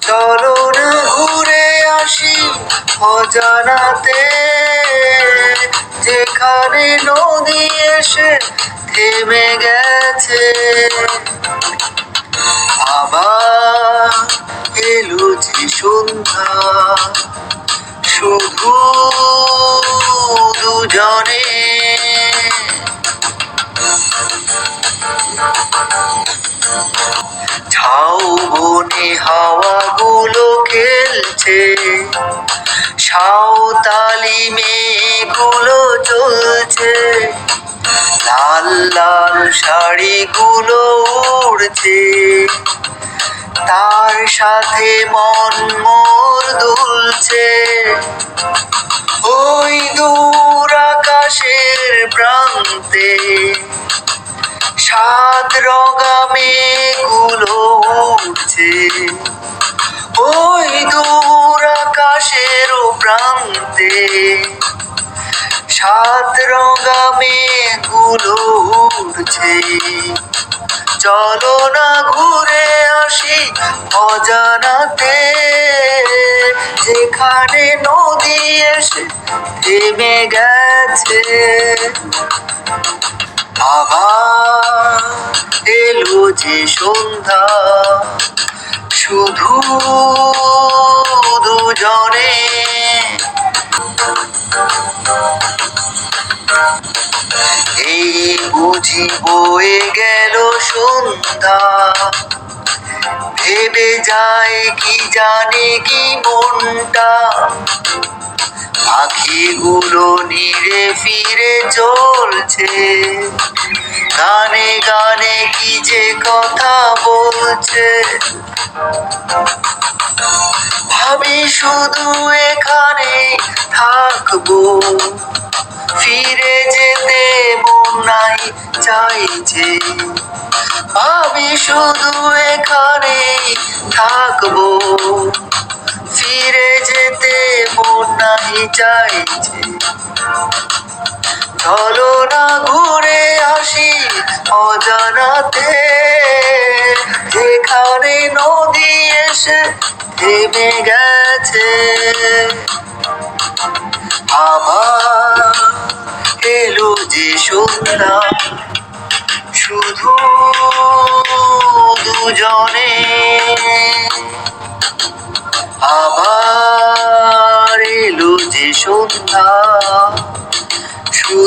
চলো না ঘুরে আসি অজানাতে, যেখানে নদী এসে থেমে গেছে। আবার এলো যে সন্ধ্যা, শুধু দুজনে। ঝাউবনে হাওয়াগুলো খেলছে, সাঁওতালি মেয়েগুলো চলছে, লাল লাল শাড়িগুলো উড়ছে, তার সাথে মন মোর দুলছে। ওই দূর আকাশের প্রান্তে সাত রঙা মেঘগুলো উঠছে, ওই দূর আকাশের প্রান্তে সাত রঙা মেঘগুলো উঠছে। চলো না ঘুরে আসি অজানাতে, যেখানে নদী এসে থেমে গেছে। আবার এলো যে সন্ধ্যা, শুধু দুজনে। এই বুঝি বয়ে গেল সন্ধ্যা, ভেবে যায় কি জানে কি মনটা। পাখিগুলো নীড়ে ফিরে চলছে, গানে গানে কি যে কথা বলছে। ভাবি শুধু এখানে থাকবো, ফিরে যেতে মন নাই চাইছে। ভাবি শুধু এখানে থাকবো, ফিরে যেতে মন নাই চাইছে। চলো না ঘুরে আসি অজানাতে, যেখানে নদী এসে থেমে গেছে। আবার এলো যে সন্ধ্যা, শুধু দুজনে। আবার এলো যে সন্ধ্যা, শুধু